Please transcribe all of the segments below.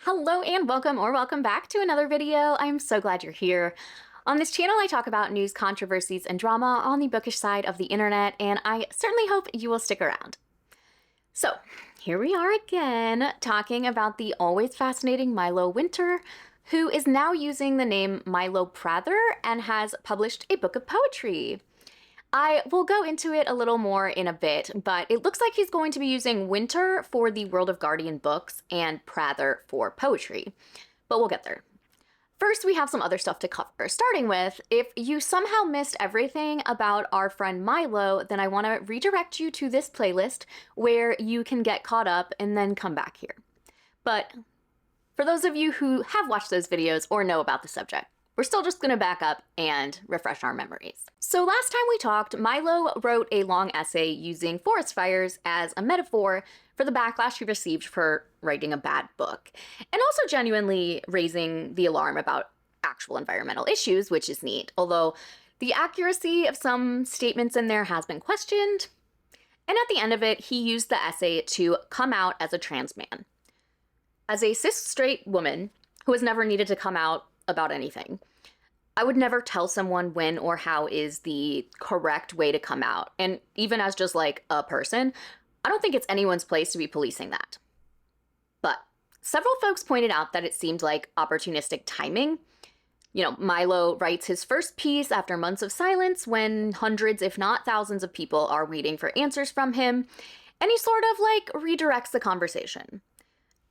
Hello and welcome back to another video. I'm so glad you're here. On this channel, I talk about news, controversies, and drama on the bookish side of the internet, and I certainly hope you will stick around. So, here we are again, talking about the always fascinating Milo Winter, who is now using the name Milo Prather and has published a book of poetry. I will go into it a little more in a bit, but it looks like he's going to be using Winter for the World of Guardian books and Prather for poetry, but we'll get there. First, we have some other stuff to cover, starting with, if you somehow missed everything about our friend Milo, then I want to redirect you to this playlist where you can get caught up and then come back here. But for those of you who have watched those videos or know about the subject, we're still just going to back up and refresh our memories. So last time we talked, Milo wrote a long essay using forest fires as a metaphor for the backlash he received for writing a bad book, and also genuinely raising the alarm about actual environmental issues, which is neat, although the accuracy of some statements in there has been questioned. And at the end of it, he used the essay to come out as a trans man. As a cis straight woman who has never needed to come out about anything, I would never tell someone when or how is the correct way to come out. And even as just like a person, I don't think it's anyone's place to be policing that. But several folks pointed out that it seemed like opportunistic timing. You know, Milo writes his first piece after months of silence when hundreds, if not thousands of people are waiting for answers from him, and he sort of like redirects the conversation.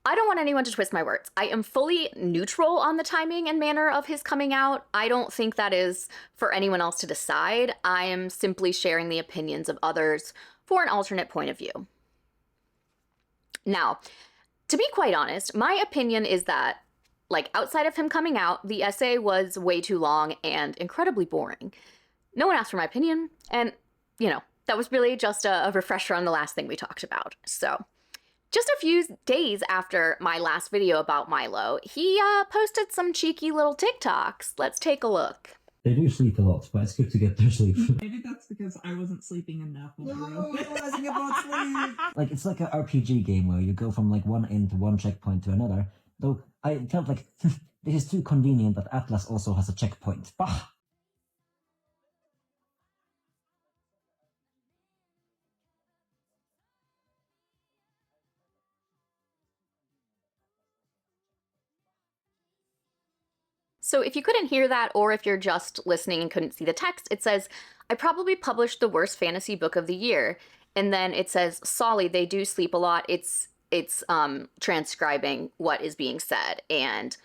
I don't want anyone to twist my words. I am fully neutral on the timing and manner of his coming out. I don't think that is for anyone else to decide. I am simply sharing the opinions of others for an alternate point of view. Now, to be quite honest, my opinion is that, like, outside of him coming out, the essay was way too long and incredibly boring. No one asked for my opinion, and, you know, that was really just a refresher on the last thing we talked about. So, just a few days after my last video about Milo, he posted some cheeky little TikToks. Let's take a look. They do sleep a lot, but it's good to get their sleep. Maybe that's because I wasn't sleeping enough. Like, it's like an RPG game where you go from like one end to one checkpoint to another. Though I felt like this is too convenient that Atlas also has a checkpoint. Bah! So if you couldn't hear that, or if you're just listening and couldn't see the text, it says, I probably published the worst fantasy book of the year. And then it says, Solly, they do sleep a lot. It's transcribing what is being said. And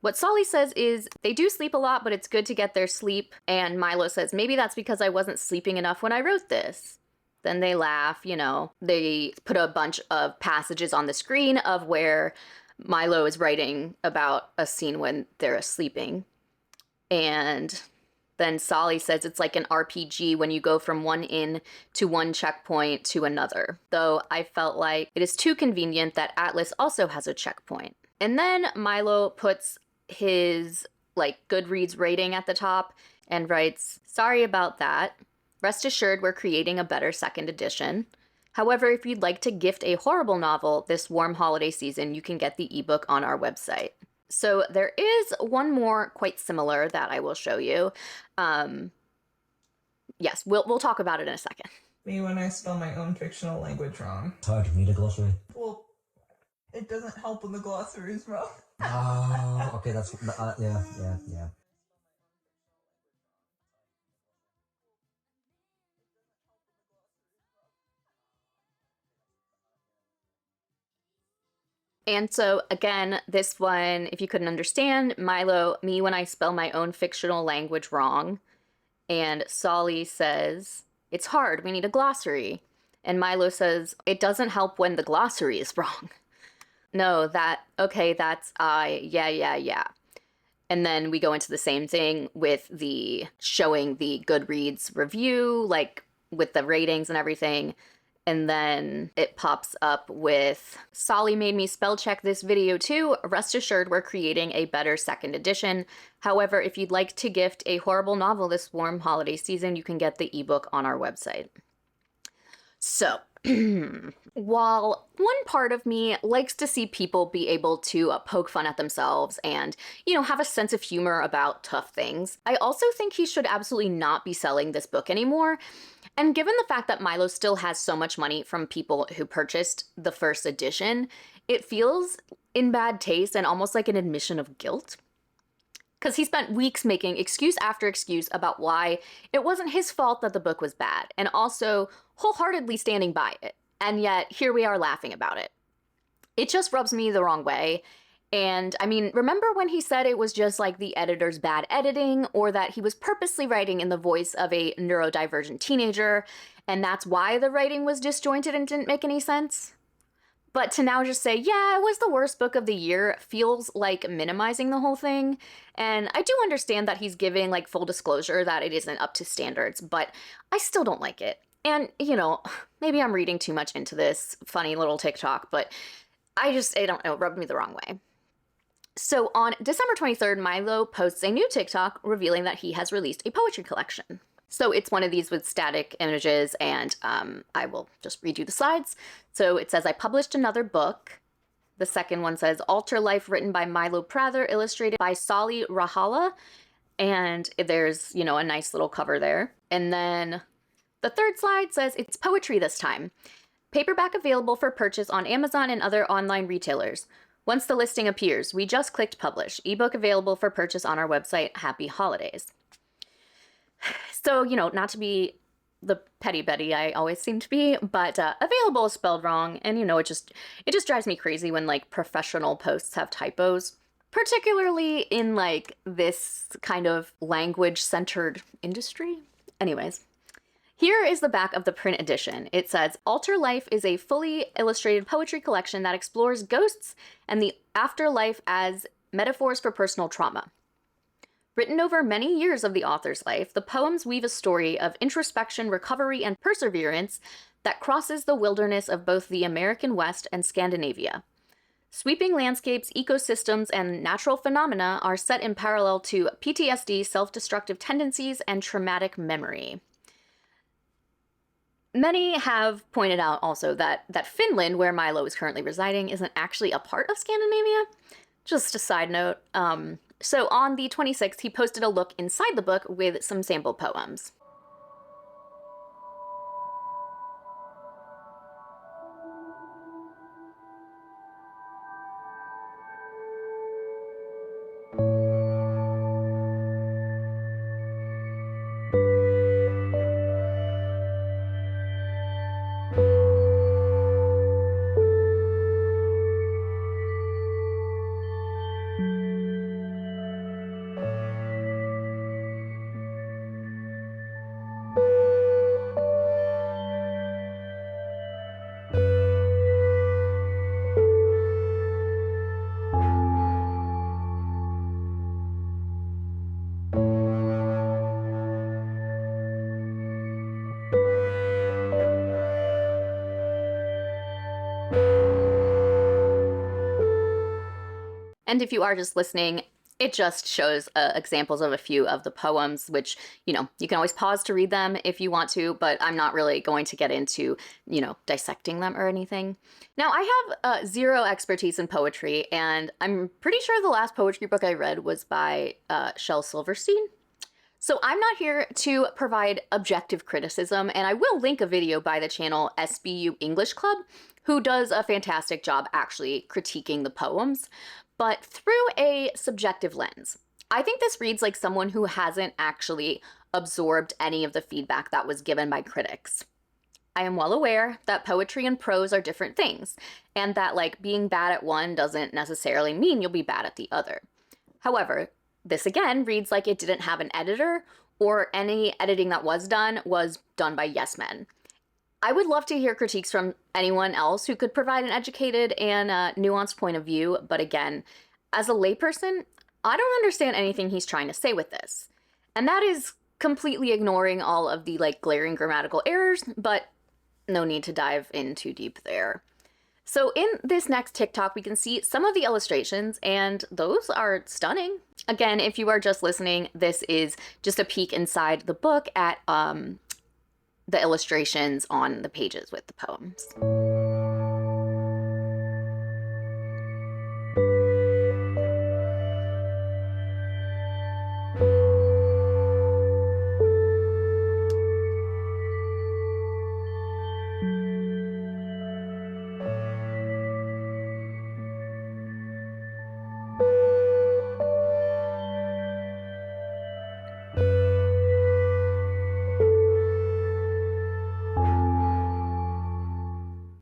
what Solly says is, they do sleep a lot, but it's good to get their sleep. And Milo says, maybe that's because I wasn't sleeping enough when I wrote this. Then they laugh, you know, they put a bunch of passages on the screen of where Milo is writing about a scene when they're sleeping. And then Solly says it's like an RPG when you go from one inn to one checkpoint to another. Though I felt like it is too convenient that Atlas also has a checkpoint. And then Milo puts his like Goodreads rating at the top and writes, sorry about that. Rest assured we're creating a better second edition. However, if you'd like to gift a horrible novel this warm holiday season, you can get the ebook on our website. So there is one more quite similar that I will show you. Yes, we'll talk about it in a second. Me when I spell my own fictional language wrong. It's hard to read a glossary. Well, it doesn't help when the glossary is wrong. Oh, okay, that's yeah. And so again, this one, if you couldn't understand, Milo, me when I spell my own fictional language wrong. And Solly says, it's hard, we need a glossary. And Milo says, it doesn't help when the glossary is wrong. No, okay, that's yeah. And then we go into the same thing with the showing the Goodreads review, like with the ratings and everything. And then it pops up with, Solly made me spell check this video too. Rest assured we're creating a better second edition. However, if you'd like to gift a horrible novel this warm holiday season, you can get the ebook on our website. So While one part of me likes to see people be able to poke fun at themselves and, have a sense of humor about tough things, I also think he should absolutely not be selling this book anymore. And given the fact that Milo still has so much money from people who purchased the first edition, it feels in bad taste and almost like an admission of guilt. Because he spent weeks making excuse after excuse about why it wasn't his fault that the book was bad, and also wholeheartedly standing by it. And yet, here we are laughing about it. It just rubs me the wrong way. And I mean, remember when he said it was just like the editor's bad editing, or that he was purposely writing in the voice of a neurodivergent teenager, and that's why the writing was disjointed and didn't make any sense? But to now just say, yeah, it was the worst book of the year feels like minimizing the whole thing. And I do understand that he's giving like full disclosure that it isn't up to standards, but I still don't like it. And, maybe I'm reading too much into this funny little TikTok, but I don't know, it rubbed me the wrong way. So on December 23rd, Milo posts a new TikTok revealing that he has released a poetry collection. So it's one of these with static images, and I will just read you the slides. So it says, I published another book. The second one says, Alterlife, written by Milo Prather, illustrated by Sali Rahala. And there's, a nice little cover there. And then the third slide says, it's poetry this time. Paperback available for purchase on Amazon and other online retailers. Once the listing appears, we just clicked publish. Ebook available for purchase on our website. Happy holidays. So, not to be the petty Betty I always seem to be, but available is spelled wrong. And, it just drives me crazy when like professional posts have typos, particularly in like this kind of language centered industry. Anyways, here is the back of the print edition. It says, Alterlife is a fully illustrated poetry collection that explores ghosts and the afterlife as metaphors for personal trauma. Written over many years of the author's life, the poems weave a story of introspection, recovery, and perseverance that crosses the wilderness of both the American West and Scandinavia. Sweeping landscapes, ecosystems, and natural phenomena are set in parallel to PTSD, self-destructive tendencies, and traumatic memory. Many have pointed out also that Finland, where Milo is currently residing, isn't actually a part of Scandinavia. Just a side note. So on the 26th, he posted a look inside the book with some sample poems. And if you are just listening, it just shows examples of a few of the poems, which, you can always pause to read them if you want to, but I'm not really going to get into, dissecting them or anything. Now, I have zero expertise in poetry, and I'm pretty sure the last poetry book I read was by Chele Silverstein. So I'm not here to provide objective criticism, and I will link a video by the channel SBU English Club, who does a fantastic job actually critiquing the poems, but through a subjective lens. I think this reads like someone who hasn't actually absorbed any of the feedback that was given by critics. I am well aware that poetry and prose are different things, and that like being bad at one doesn't necessarily mean you'll be bad at the other. However, this again reads like it didn't have an editor, or any editing that was done by yes men. I would love to hear critiques from anyone else who could provide an educated and nuanced point of view, but again, as a layperson, I don't understand anything he's trying to say with this. And that is completely ignoring all of the like glaring grammatical errors, but no need to dive in too deep there. So in this next TikTok, we can see some of the illustrations, and those are stunning. Again, if you are just listening, this is just a peek inside the book at the illustrations on the pages with the poems.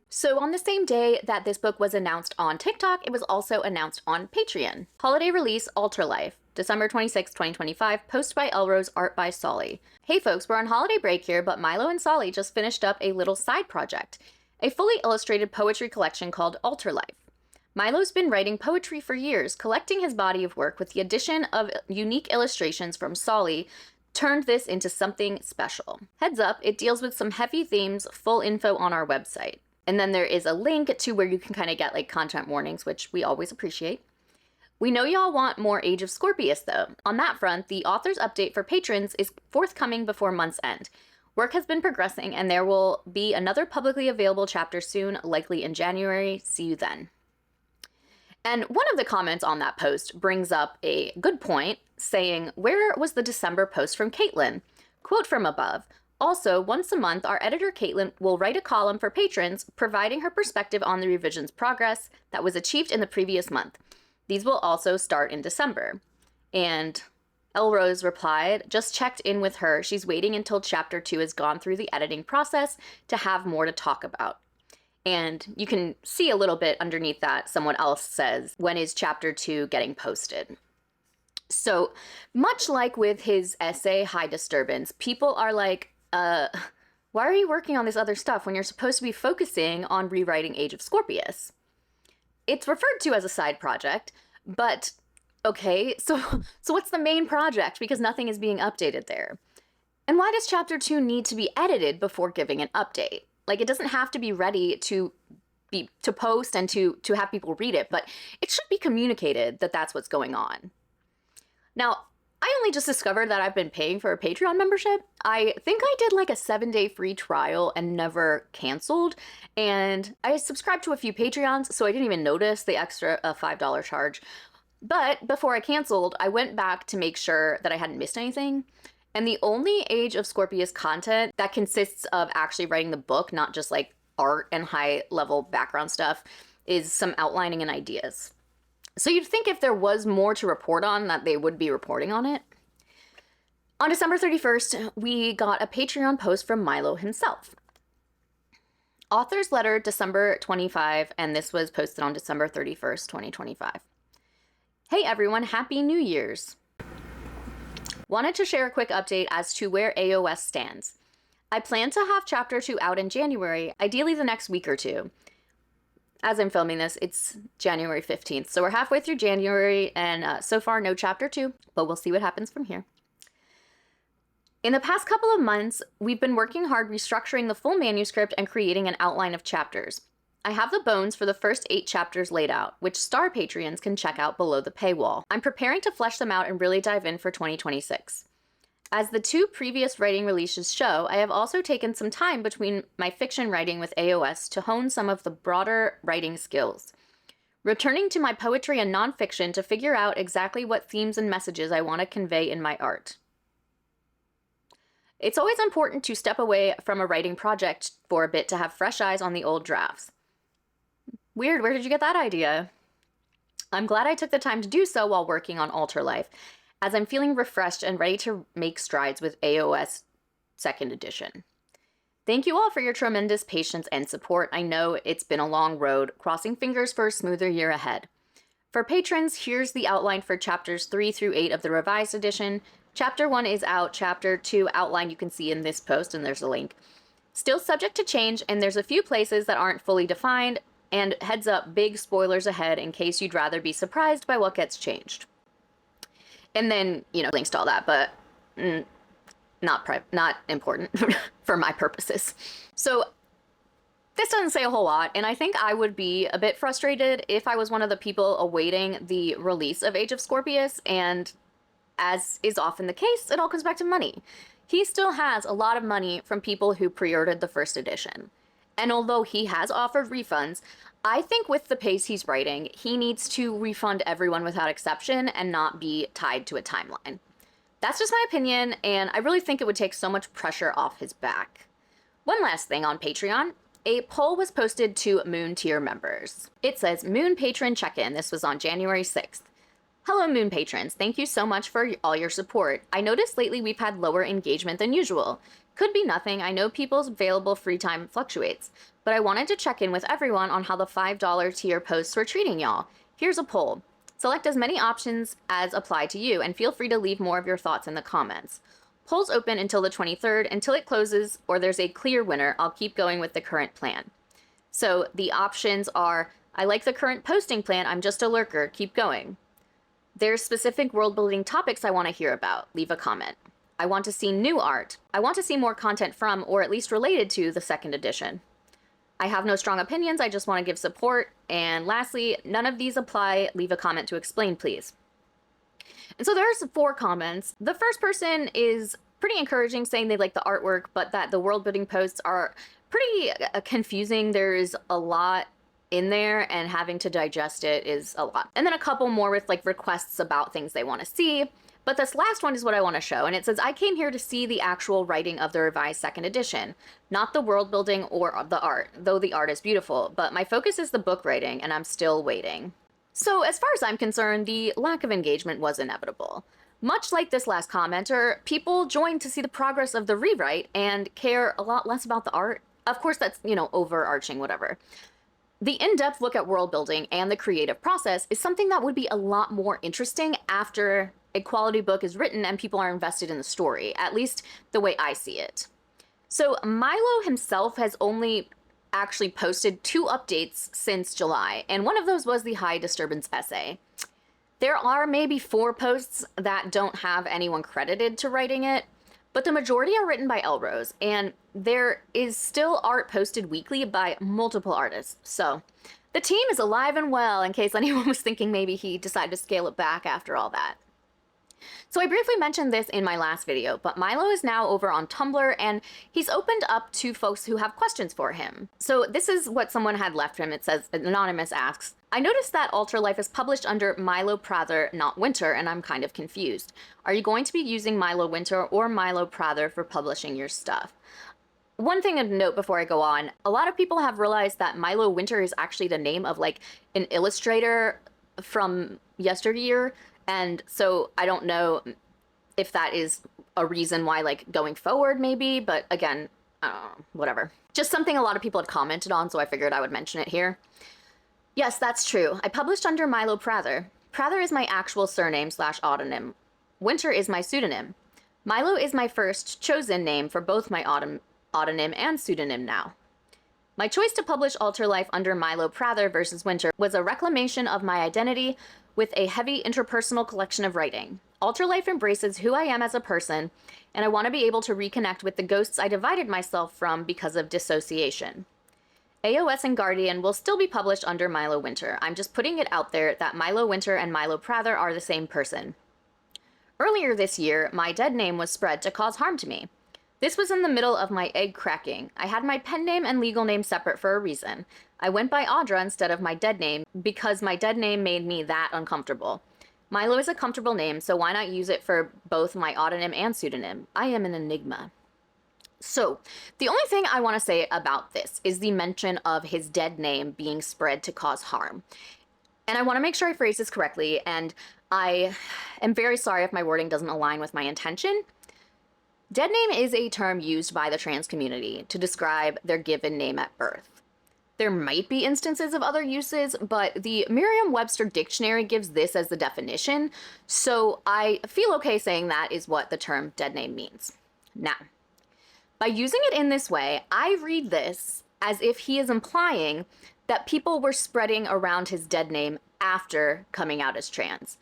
So on the same day that this book was announced on TikTok, it was also announced on Patreon. Holiday release, Alterlife, December 26, 2025, post by Elrose, art by Solly. Hey folks, we're on holiday break here, but Milo and Solly just finished up a little side project, a fully illustrated poetry collection called Alterlife. Milo's been writing poetry for years, collecting his body of work with the addition of unique illustrations from Solly, turned this into something special. Heads up, it deals with some heavy themes, full info on our website. And then there is a link to where you can kind of get like content warnings, which we always appreciate. We know y'all want more Age of Scorpius though. On that front, the author's update for patrons is forthcoming before month's end. Work has been progressing and there will be another publicly available chapter soon, likely in January. See you then. And one of the comments on that post brings up a good point, saying, "Where was the December post from Caitlin?" Quote from above. Also, once a month, our editor Caitlin will write a column for patrons, providing her perspective on the revision's progress that was achieved in the previous month. These will also start in December. And Elrose replied, "Just checked in with her. She's waiting until chapter 2 has gone through the editing process to have more to talk about." And you can see a little bit underneath that, someone else says, "When is chapter 2 getting posted?" So much like with his essay, High Disturbance, people are like, why are you working on this other stuff when you're supposed to be focusing on rewriting Age of Scorpius? It's referred to as a side project, but okay, so what's the main project? Because nothing is being updated there. And why does chapter 2 need to be edited before giving an update? Like, it doesn't have to be ready to post and to have people read it, but it should be communicated that that's what's going on. Now, I only just discovered that I've been paying for a Patreon membership. I think I did like a 7-day free trial and never canceled. And I subscribed to a few Patreons, so I didn't even notice the extra $5 charge. But before I canceled, I went back to make sure that I hadn't missed anything. And the only Age of Scorpius content that consists of actually writing the book, not just like art and high-level background stuff, is some outlining and ideas. So you'd think if there was more to report on that they would be reporting on it. On December 31st, we got a Patreon post from Milo himself. Author's letter, December 25, and this was posted on December 31st, 2025. Hey everyone, Happy New Year's. Wanted to share a quick update as to where AOS stands. I plan to have chapter 2 out in January, ideally the next week or two. As I'm filming this, it's January 15th, so we're halfway through January, and so far no chapter 2, but we'll see what happens from here. In the past couple of months, we've been working hard restructuring the full manuscript and creating an outline of chapters. I have the bones for the first 8 chapters laid out, which Star Patreons can check out below the paywall. I'm preparing to flesh them out and really dive in for 2026. As the 2 previous writing releases show, I have also taken some time between my fiction writing with AOS to hone some of the broader writing skills. Returning to my poetry and nonfiction to figure out exactly what themes and messages I want to convey in my art. It's always important to step away from a writing project for a bit to have fresh eyes on the old drafts. Weird, where did you get that idea? I'm glad I took the time to do so while working on Alterlife, as I'm feeling refreshed and ready to make strides with AOS 2nd edition. Thank you all for your tremendous patience and support. I know it's been a long road, crossing fingers for a smoother year ahead. For patrons, here's the outline for chapters 3 through 8 of the revised edition. Chapter 1 is out, chapter 2 outline you can see in this post, and there's a link. Still subject to change, and there's a few places that aren't fully defined, and heads up, big spoilers ahead in case you'd rather be surprised by what gets changed. And then, links to all that, but not important for my purposes. So this doesn't say a whole lot, and I think I would be a bit frustrated if I was one of the people awaiting the release of Age of Scorpius, and as is often the case, it all comes back to money. he still has a lot of money from people who pre-ordered the first edition. And although he has offered refunds, I think with the pace he's writing, he needs to refund everyone without exception and not be tied to a timeline. That's just my opinion, and I really think it would take so much pressure off his back. One last thing on Patreon. A poll was posted to Moon tier members. It says, Moon patron check-in. This was on January 6th. Hello, Moon patrons. Thank you so much for all your support. I noticed lately we've had lower engagement than usual. Could be nothing. I know people's available free time fluctuates, but I wanted to check in with everyone on how the $5 tier posts were treating y'all. Here's a poll. Select as many options as apply to you, and feel free to leave more of your thoughts in the comments. Polls open until the 23rd. Until it closes or there's a clear winner, I'll keep going with the current plan. So the options are, I like the current posting plan, I'm just a lurker, keep going. There's specific world-building topics I want to hear about, leave a comment. I want to see new art. I want to see more content from, or at least related to, the second edition. I have no strong opinions, I just want to give support. And lastly, none of these apply, leave a comment to explain, please. And so there's 4 comments. The first person is pretty encouraging, saying they like the artwork, but that the world-building posts are pretty confusing. There's a lot in there, and having to digest it is a lot. And then a couple more with like requests about things they want to see. But this last one is what I want to show, and it says, I came here to see the actual writing of the revised second edition, not the world building or the art, though the art is beautiful, but my focus is the book writing, and I'm still waiting. So as far as I'm concerned, the lack of engagement was inevitable. Much like this last commenter, people joined to see the progress of the rewrite and care a lot less about the art. Of course, that's, overarching, whatever. The in-depth look at world building and the creative process is something that would be a lot more interesting after a quality book is written and people are invested in the story, at least the way I see it. So Milo himself has only actually posted 2 updates since July, and one of those was the high disturbance essay. There are maybe 4 posts that don't have anyone credited to writing it, but the majority are written by Elrose, and there is still art posted weekly by multiple artists. So the team is alive and well, in case anyone was thinking maybe he decided to scale it back after all that. So I briefly mentioned this in my last video, but Milo is now over on Tumblr, and he's opened up to folks who have questions for him. So this is what someone had left for him. It says, Anonymous asks, I noticed that Alterlife is published under Milo Prather, not Winter, and I'm kind of confused. Are you going to be using Milo Winter or Milo Prather for publishing your stuff? One thing to note before I go on, a lot of people have realized that Milo Winter is actually the name of like an illustrator from yesteryear. And so I don't know if that is a reason why, like, going forward maybe, but again, whatever. Just something a lot of people had commented on, so I figured I would mention it here. Yes, that's true. I published under Milo Prather. Prather is my actual surname / autonym. Winter is my pseudonym. Milo is my first chosen name for both my autonym and pseudonym now. My choice to publish Alterlife under Milo Prather versus Winter was a reclamation of my identity with a heavy interpersonal collection of writing. Alterlife embraces who I am as a person, and I want to be able to reconnect with the ghosts I divided myself from because of dissociation. AOS and Guardian will still be published under Milo Winter. I'm just putting it out there that Milo Winter and Milo Prather are the same person. Earlier this year, my dead name was spread to cause harm to me. This was in the middle of my egg cracking. I had my pen name and legal name separate for a reason. I went by Audra instead of my dead name because my dead name made me that uncomfortable. Milo is a comfortable name, so why not use it for both my autonym and pseudonym? I am an enigma. So, the only thing I want to say about this is the mention of his dead name being spread to cause harm. And I want to make sure I phrase this correctly, and I am very sorry if my wording doesn't align with my intention. Dead name is a term used by the trans community to describe their given name at birth. There might be instances of other uses, but the Merriam-Webster dictionary gives this as the definition, so I feel okay saying that is what the term dead name means. Now, by using it in this way, I read this as if he is implying that people were spreading around his dead name after coming out as trans,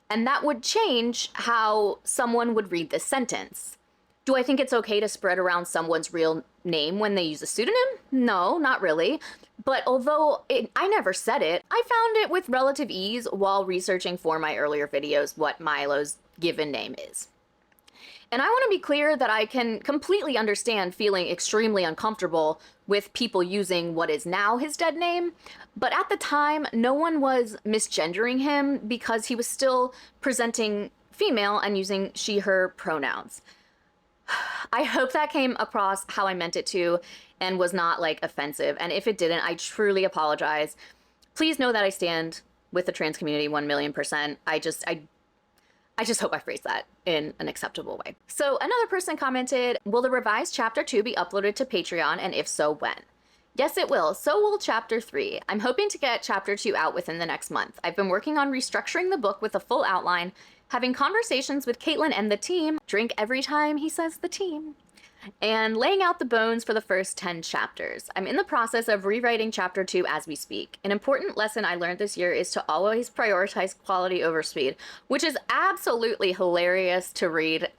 and that would change how someone would read this sentence. Do I think it's okay to spread around someone's real name when they use a pseudonym? No, not really. But although I never said it, I found it with relative ease while researching for my earlier videos what Milo's given name is. And I want to be clear that I can completely understand feeling extremely uncomfortable with people using what is now his dead name, but at the time, no one was misgendering him because he was still presenting female and using she, her pronouns. I hope that came across how I meant it to and was not like offensive. And if it didn't, I truly apologize. Please know that I stand with the trans community 1,000,000%. I just hope I phrased that in an acceptable way. So another person commented, will the revised chapter 2 be uploaded to Patreon, and if so, when? Yes, it will. So will chapter 3. I'm hoping to get chapter 2 out within the next month. I've been working on restructuring the book with a full outline, having conversations with Caitlin and the team, drink every time he says the team, and laying out the bones for the first 10 chapters. I'm in the process of rewriting chapter 2 as we speak. An important lesson I learned this year is to always prioritize quality over speed, which is absolutely hilarious to read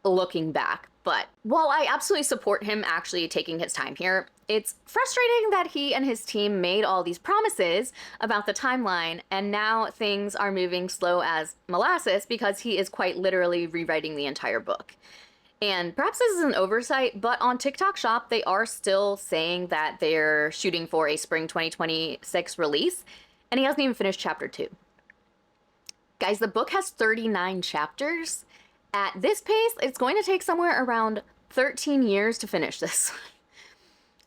looking back. But while I absolutely support him actually taking his time here, it's frustrating that he and his team made all these promises about the timeline, and now things are moving slow as molasses because he is quite literally rewriting the entire book. And perhaps this is an oversight, but on TikTok Shop, they are still saying that they're shooting for a spring 2026 release, and he hasn't even finished chapter 2. Guys, the book has 39 chapters. At this pace, it's going to take somewhere around 13 years to finish this.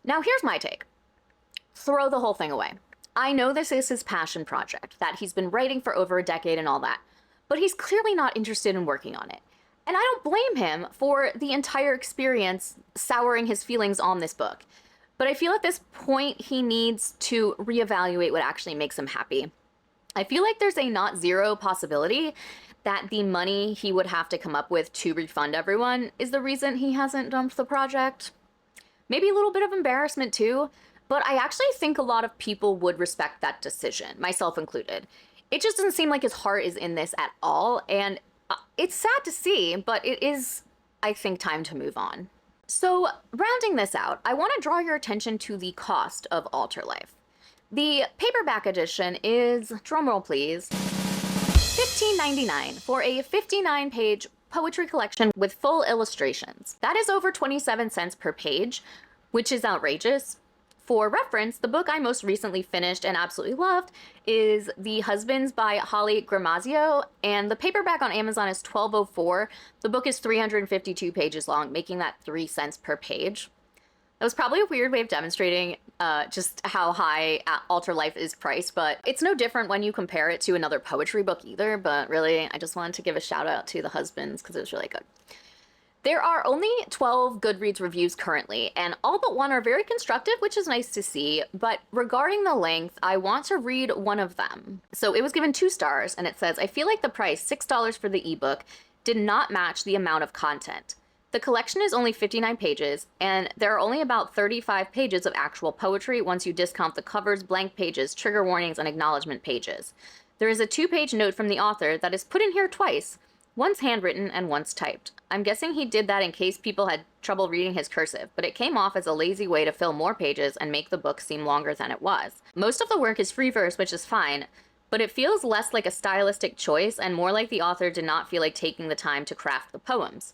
Now, here's my take. Throw the whole thing away. I know this is his passion project, that he's been writing for over a decade and all that, but he's clearly not interested in working on it. And I don't blame him for the entire experience souring his feelings on this book. But I feel at this point he needs to reevaluate what actually makes him happy. I feel like there's a not zero possibility that the money he would have to come up with to refund everyone is the reason he hasn't dumped the project. Maybe a little bit of embarrassment too, but I actually think a lot of people would respect that decision, myself included. It just doesn't seem like his heart is in this at all, and it's sad to see, but it is, I think, time to move on. So, rounding this out, I want to draw your attention to the cost of Alterlife. The paperback edition is, drumroll please, $15.99 for a 59-page poetry collection with full illustrations. That is over 27 cents per page, which is outrageous. For reference, the book I most recently finished and absolutely loved is The Husbands by Holly Gramazio, and the paperback on Amazon is $12.04. The book is 352 pages long, making that 3 cents per page. That was probably a weird way of demonstrating just how high Alterlife is priced, but it's no different when you compare it to another poetry book either, but really, I just wanted to give a shout out to The Husbands because it was really good. There are only 12 Goodreads reviews currently, and all but one are very constructive, which is nice to see, but regarding the length, I want to read one of them. So it was given 2 stars, and it says, I feel like the price, $6 for the ebook, did not match the amount of content. The collection is only 59 pages, and there are only about 35 pages of actual poetry once you discount the covers, blank pages, trigger warnings, and acknowledgement pages. There is a 2-page note from the author that is put in here twice, once handwritten and once typed. I'm guessing he did that in case people had trouble reading his cursive, but it came off as a lazy way to fill more pages and make the book seem longer than it was. Most of the work is free verse, which is fine, but it feels less like a stylistic choice and more like the author did not feel like taking the time to craft the poems.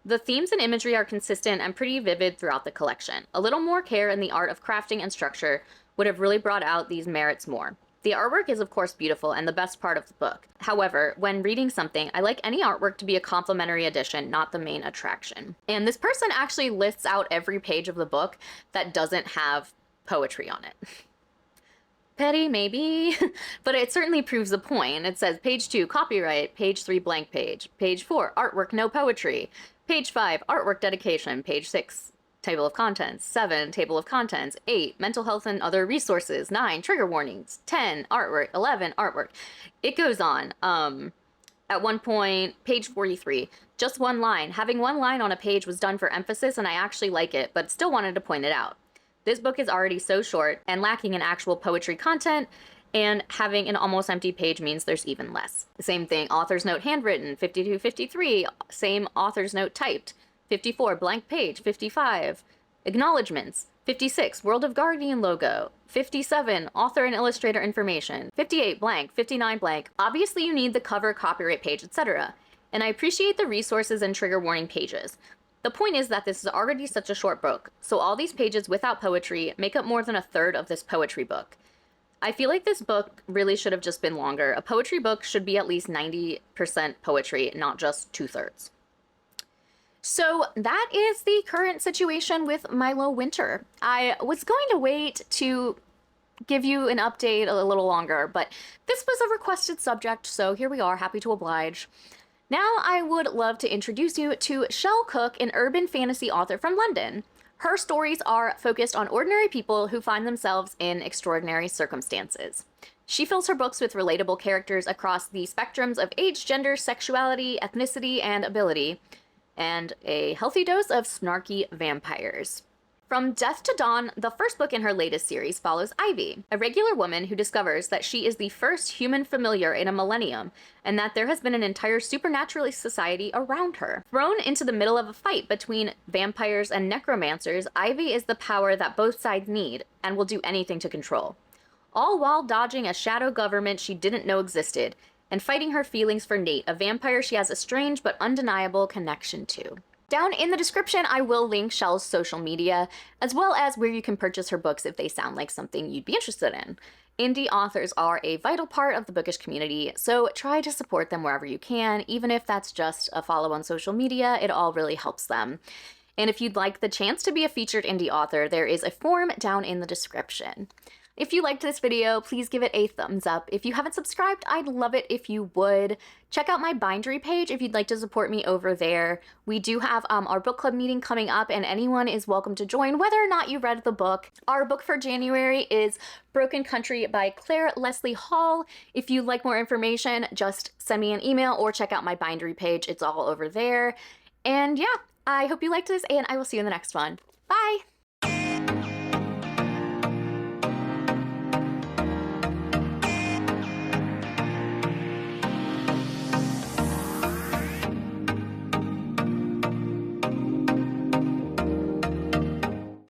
The themes and imagery are consistent and pretty vivid throughout the collection. A little more care in the art of crafting and structure would have really brought out these merits more. The artwork is of course beautiful and the best part of the book. However, when reading something, I like any artwork to be a complimentary addition, not the main attraction. And this person actually lists out every page of the book that doesn't have poetry on it. Petty, maybe, but it certainly proves the point. It says page 2, copyright, page 3, blank page, page 4, artwork, no poetry, page 5, artwork dedication, page 6, table of contents, 7, table of contents, 8, mental health and other resources, 9, trigger warnings, 10, artwork, 11, artwork. It goes on. At one point, page 43, just one line. Having one line on a page was done for emphasis and I actually like it, but still wanted to point it out. This book is already so short and lacking in actual poetry content, and having an almost empty page means there's even less. The same thing, author's note handwritten, 52, 53, same author's note typed, 54, blank page, 55, acknowledgements, 56, World of Guardian logo, 57, author and illustrator information, 58, blank, 59, blank. Obviously you need the cover, copyright page, etc. and I appreciate the resources and trigger warning pages. The point is that this is already such a short book, so all these pages without poetry make up more than a third of this poetry book. I feel like this book really should have just been longer. A poetry book should be at least 90% poetry, not just 2/3. So that is the current situation with Milo Winter. I was going to wait to give you an update a little longer, but this was a requested subject, so here we are, happy to oblige. Now I would love to introduce you to Chele Cook, an urban fantasy author from London. Her stories are focused on ordinary people who find themselves in extraordinary circumstances. She fills her books with relatable characters across the spectrums of age, gender, sexuality, ethnicity, and ability, and a healthy dose of snarky vampires. From Death to Dawn, the first book in her latest series follows Ivy, a regular woman who discovers that she is the first human familiar in a millennium, and that there has been an entire supernatural society around her. Thrown into the middle of a fight between vampires and necromancers, Ivy is the power that both sides need, and will do anything to control. All while dodging a shadow government she didn't know existed, and fighting her feelings for Nate, a vampire she has a strange but undeniable connection to. Down in the description, I will link Chele's social media, as well as where you can purchase her books if they sound like something you'd be interested in. Indie authors are a vital part of the bookish community, so try to support them wherever you can, even if that's just a follow on social media, it all really helps them. And if you'd like the chance to be a featured indie author, there is a form down in the description. If you liked this video, please give it a thumbs up. If you haven't subscribed, I'd love it if you would. Check out my Bindery page if you'd like to support me over there. We do have our book club meeting coming up, and anyone is welcome to join, whether or not you read the book. Our book for January is Broken Country by Claire Leslie Hall. If you'd like more information, just send me an email or check out my Bindery page. It's all over there. And yeah, I hope you liked this, and I will see you in the next one. Bye!